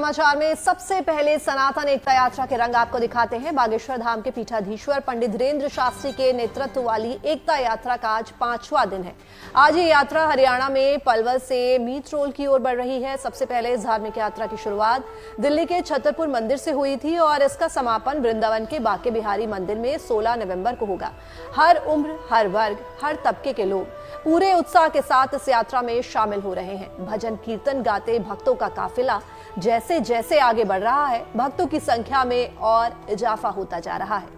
समाचार में सबसे पहले सनातन एकता यात्रा के रंग आपको दिखाते हैं। बागेश्वर धाम के पीठाधीश्वर पंडित धीरेन्द्र शास्त्री के नेतृत्व वाली एकता यात्रा का आज 5वां दिन है। आज ये यात्रा हरियाणा में पलवल से मीतरोल की ओर बढ़ रही है। सबसे पहले इस धार्मिक यात्रा की शुरुआत दिल्ली के छतरपुर मंदिर से हुई थी और इसका समापन वृंदावन के बांके बिहारी मंदिर में 16 नवंबर को होगा। हर उम्र, हर वर्ग, हर तबके के लोग पूरे उत्साह के साथ इस यात्रा में शामिल हो रहे हैं। भजन कीर्तन गाते भक्तों का काफिला जैसे जैसे आगे बढ़ रहा है, भक्तों की संख्या में और इजाफा होता जा रहा है।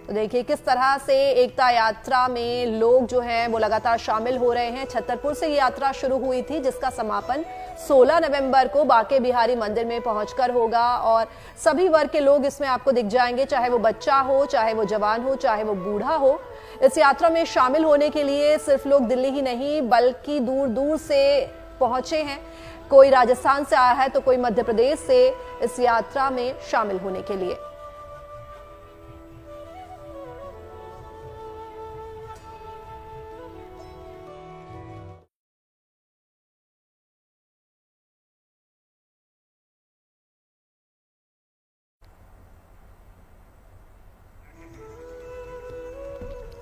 तो देखिए किस तरह से एकता यात्रा में लोग जो हैं वो लगातार शामिल हो रहे हैं। छतरपुर से ये यात्रा शुरू हुई थी जिसका समापन 16 नवंबर को बांके बिहारी मंदिर में पहुंचकर होगा और सभी वर्ग के लोग इसमें आपको दिख जाएंगे, चाहे वो बच्चा हो, चाहे वो जवान हो, चाहे वो बूढ़ा हो। इस यात्रा में शामिल होने के लिए सिर्फ लोग दिल्ली ही नहीं बल्कि दूर दूर से पहुंचे हैं। कोई राजस्थान से आया है तो कोई मध्य प्रदेश से इस यात्रा में शामिल होने के लिए।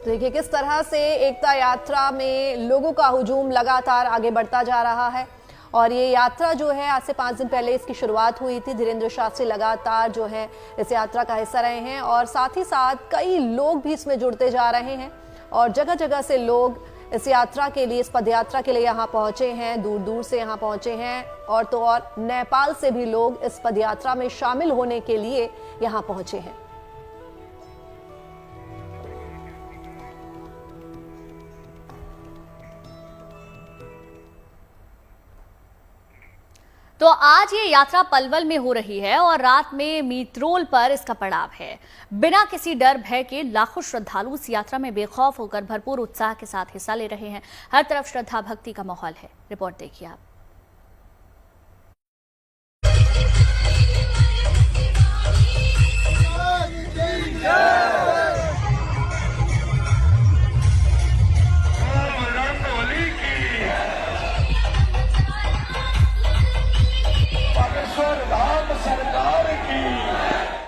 देखिए किस तरह से एकता यात्रा में लोगों का हुजूम लगातार आगे बढ़ता जा रहा है और ये यात्रा जो है आज से 5 दिन पहले इसकी शुरुआत हुई थी। धीरेन्द्र शास्त्री लगातार जो है इस यात्रा का हिस्सा रहे हैं और साथ ही साथ कई लोग भी इसमें जुड़ते जा रहे हैं और जगह जगह से लोग इस यात्रा के लिए, इस पदयात्रा के लिए यहाँ पहुंचे हैं, दूर दूर से यहाँ पहुंचे हैं और तो और नेपाल से भी लोग इस पदयात्रा में शामिल होने के लिए यहाँ पहुंचे हैं। तो आज ये यात्रा पलवल में हो रही है और रात में मीतरोल पर इसका पड़ाव है। बिना किसी डर भय के लाखों श्रद्धालु इस यात्रा में बेखौफ होकर भरपूर उत्साह के साथ हिस्सा ले रहे हैं। हर तरफ श्रद्धा भक्ति का माहौल है। रिपोर्ट देखिए आप।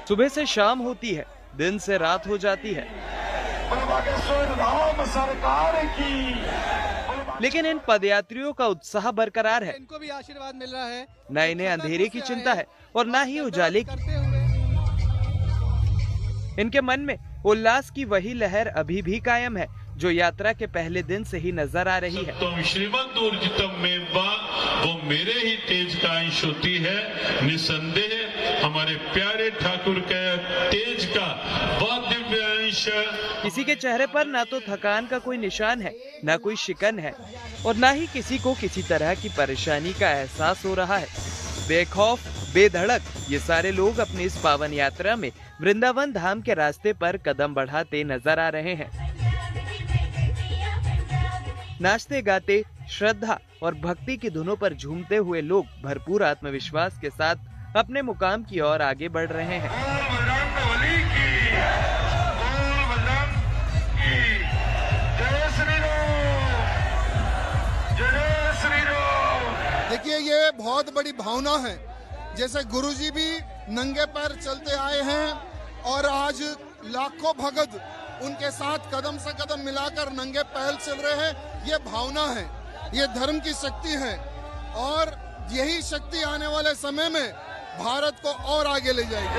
सुबह से शाम होती है, दिन से रात हो जाती है, लेकिन इन पदयात्रियों का उत्साह बरकरार है। इनको भी आशीर्वाद मिल रहा है। न इन्हें अंधेरे की चिंता है और न ही उजाले की। इनके मन में उल्लास की वही लहर अभी भी कायम है जो यात्रा के पहले दिन से ही नजर आ रही है। तुम श्रीमद ऊर्जितम में वो मेरे ही तेज का अंश होती है। निसंदेह हमारे प्यारे ठाकुर के तेज का वह दिव्य अंश। किसी के चेहरे पर ना तो थकान का कोई निशान है, ना कोई शिकन है और ना ही किसी को किसी तरह की परेशानी का एहसास हो रहा है। बेखौफ, बेधड़क ये सारे लोग अपनी इस पावन यात्रा में वृंदावन धाम के रास्ते पर कदम बढ़ाते नजर आ रहे हैं। नाचते गाते, श्रद्धा और भक्ति की धुनों पर झूमते हुए लोग भरपूर आत्मविश्वास के साथ अपने मुकाम की ओर आगे बढ़ रहे हैं। देखिए ये बहुत बड़ी भावना है। जैसे गुरुजी भी नंगे पैर चलते आए हैं और आज लाखों भगत उनके साथ कदम से कदम मिलाकर नंगे पैर चल रहे हैं। ये भावना है, ये धर्म की शक्ति है और यही शक्ति आने वाले समय में भारत को और आगे ले जाएगी।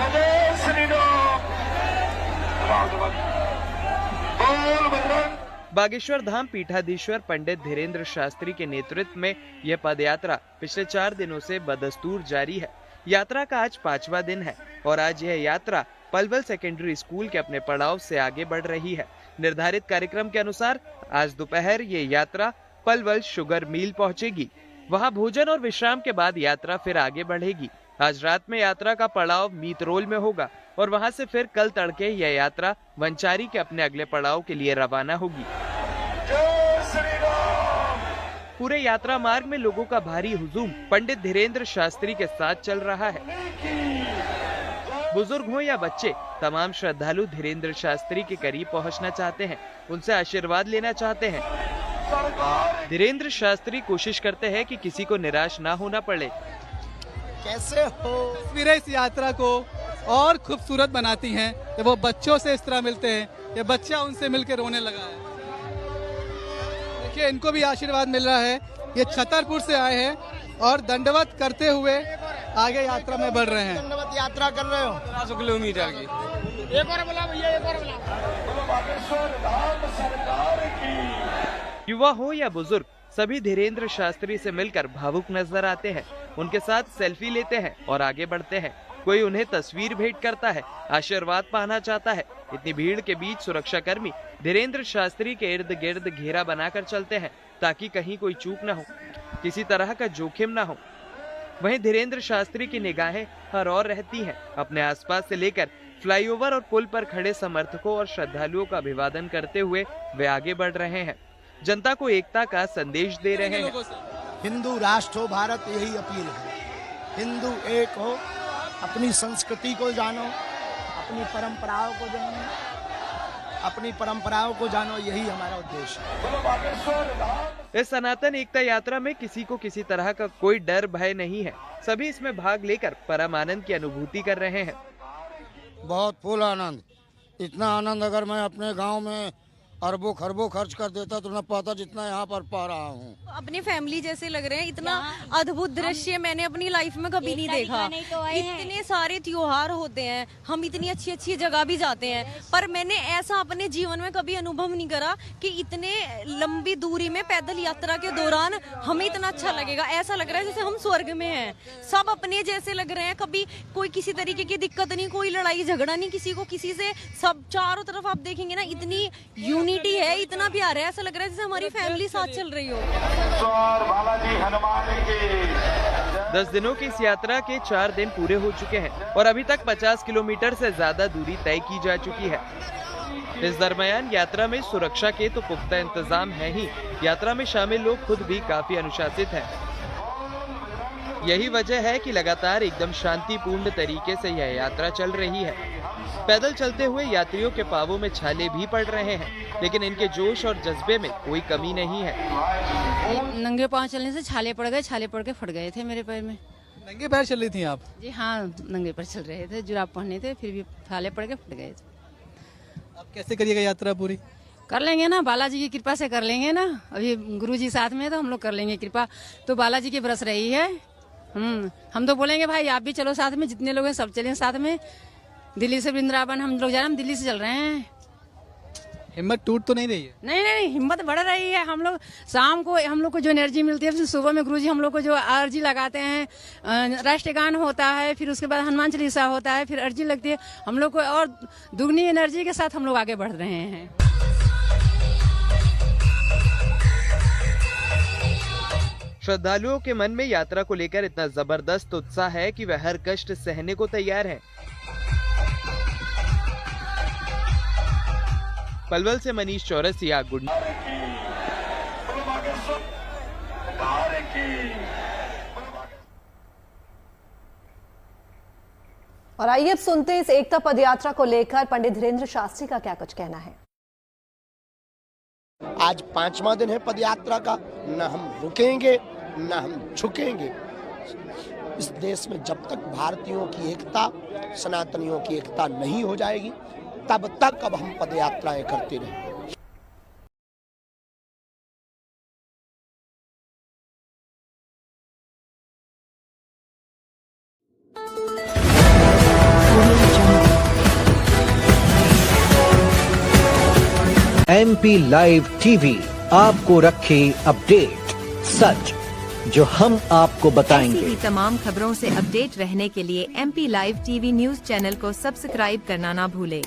बागेश्वर धाम पीठाधीश्वर पंडित धीरेन्द्र शास्त्री के नेतृत्व में यह पदयात्रा पिछले 4 दिनों से बदस्तूर जारी है। यात्रा का आज 5वां दिन है और आज यह यात्रा पलवल सेकेंडरी स्कूल के अपने पड़ाव से आगे बढ़ रही है। निर्धारित कार्यक्रम के अनुसार आज दोपहर ये यात्रा पलवल शुगर मिल पहुंचेगी। वहां भोजन और विश्राम के बाद यात्रा फिर आगे बढ़ेगी। आज रात में यात्रा का पड़ाव मीतरोल में होगा और वहां से फिर कल तड़के यह यात्रा वंचारी के अपने अगले पड़ाव के लिए रवाना होगी। पूरे यात्रा मार्ग में लोगों का भारी हुजूम पंडित धीरेन्द्र शास्त्री के साथ चल रहा है। बुजुर्ग हो या बच्चे, तमाम श्रद्धालु धीरेन्द्र शास्त्री के करीब पहुंचना चाहते हैं, उनसे आशीर्वाद लेना चाहते हैं। धीरेन्द्र शास्त्री कोशिश करते हैं कि किसी को निराश ना होना पड़े। कैसे हो? तस्वीरें इस यात्रा को और खूबसूरत बनाती हैं। जब वो बच्चों से इस तरह मिलते हैं, ये बच्चा उनसे मिलकर रोने लगा है। देखिए, इनको भी आशीर्वाद मिल रहा है। ये छतरपुर से आए हैं और दंडवत करते हुए आगे यात्रा में बढ़ रहे हैं। दंडवत यात्रा कर रहे हो? 500 किलोमीटर की। एक और बोला भैया, एक और बोला। युवा हो या बुजुर्ग, सभी धीरेन्द्र शास्त्री से मिलकर भावुक नजर आते हैं। उनके साथ सेल्फी लेते हैं और आगे बढ़ते हैं। कोई उन्हें तस्वीर भेंट करता है, आशीर्वाद पाना चाहता है। इतनी भीड़ के बीच सुरक्षाकर्मी धीरेन्द्र शास्त्री के इर्द गिर्द घेरा बनाकर चलते हैं ताकि कहीं कोई चूक न हो, किसी तरह का जोखिम न हो। वहीं धीरेन्द्र शास्त्री की निगाहें हर ओर रहती हैं। अपने आसपास से लेकर फ्लाईओवर और पुल पर खड़े समर्थकों और श्रद्धालुओं का अभिवादन करते हुए वे आगे बढ़ रहे हैं, जनता को एकता का संदेश दे रहे हैं। हिंदू राष्ट्र हो भारत, यही अपील है। हिंदू एक हो, अपनी संस्कृति को जानो, अपनी परंपराओं को जानो, अपनी परंपराओं को जानो, यही हमारा उद्देश्य है। इस सनातन एकता यात्रा में किसी को किसी तरह का कोई डर भय नहीं है। सभी इसमें भाग लेकर परम आनंद की अनुभूति कर रहे हैं। बहुत फुल आनंद। इतना आनंद अगर मैं अपने गांव में अरबों खरबों खर्च कर देता तो न पाता जितना यहाँ पर पा रहा हूँ। अपने फैमिली जैसे लग रहे हैं। इतना अद्भुत दृश्य मैंने अपनी लाइफ में कभी नहीं देखा। इतने सारे त्योहार होते हैं, हम इतनी अच्छी अच्छी जगह भी जाते हैं, पर मैंने ऐसा अपने जीवन में कभी अनुभव नहीं करा कि इतने लंबी दूरी में पैदल यात्रा के दौरान हमें इतना अच्छा लगेगा। ऐसा लग रहा है जैसे हम स्वर्ग में हैं। सब अपने जैसे लग रहे हैं। कभी कोई किसी तरीके की दिक्कत नहीं, कोई लड़ाई झगड़ा नहीं किसी को किसी से। सब चारों तरफ आप देखेंगे ना, इतनी यूनिटी है, इतना प्यार है। ऐसा लग रहा है जैसे हमारी फैमिली साथ चल रही हो। 10 दिनों की इस यात्रा के 4 दिन पूरे हो चुके हैं और अभी तक 50 किलोमीटर से ज्यादा दूरी तय की जा चुकी है। इस दरमियान यात्रा में सुरक्षा के तो पुख्ता इंतजाम है ही, यात्रा में शामिल लोग खुद भी काफी अनुशासित हैं। यही वजह है कि लगातार एकदम शांतिपूर्ण तरीके से यह यात्रा चल रही है। पैदल चलते हुए यात्रियों के पांवों में छाले भी पड़ रहे हैं, लेकिन इनके जोश और जज्बे में कोई कमी नहीं है। नंगे पांव चलने से छाले पड़ गए, छाले पड़ के फट गए थे मेरे पैर में। नंगे पैर चल रही थी आप? जी हाँ, नंगे पैर चल रहे थे, जुराब पहने थे, फिर भी छाले पड़ के फट गए थे। अब कैसे करिएगा यात्रा पूरी? कर लेंगे ना, बालाजी की कृपा से कर लेंगे ना। अभी गुरुजी साथ में तो हम लोग कर लेंगे कृपा। तो बालाजी की बरस रही है। हम तो बोलेंगे भाई आप भी चलो साथ में, जितने लोग हैं सब चलें साथ में। दिल्ली से वृंदावन हम लोग जा रहे हैं, हम दिल्ली से चल रहे हैं। हिम्मत टूट तो नहीं रही है? नहीं, हिम्मत बढ़ रही है। हम लोग शाम को हम लोग को जो एनर्जी मिलती है, फिर सुबह में गुरुजी हम लोग को जो अर्जी लगाते हैं, राष्ट्रगान होता है, फिर उसके बाद हनुमान चालीसा होता है, फिर अर्जी लगती है, हम लोग को और दुगनी एनर्जी के साथ हम लोग आगे बढ़ रहे हैं। श्रद्धालुओं के मन में यात्रा को लेकर इतना जबरदस्त उत्साह है कि वह हर कष्ट सहने को तैयार हैं। पलवल से मनीष चौरसिया, गुड। और आइए अब सुनते हैं इस एकता पदयात्रा को लेकर पंडित धीरेन्द्र शास्त्री का क्या कुछ कहना है। आज 5वां दिन है पदयात्रा का। न हम रुकेंगे न हम झुकेंगे। इस देश में जब तक भारतीयों की एकता, सनातनियों की एकता नहीं हो जाएगी, तब तक अब हम पदयात्राएं करते रहेंगे। MP लाइव टीवी आपको रखे अपडेट, सच जो हम आपको बताएंगे। ऐसी ही तमाम खबरों से अपडेट रहने के लिए MP live TV news channel को सब्सक्राइब करना ना भूले।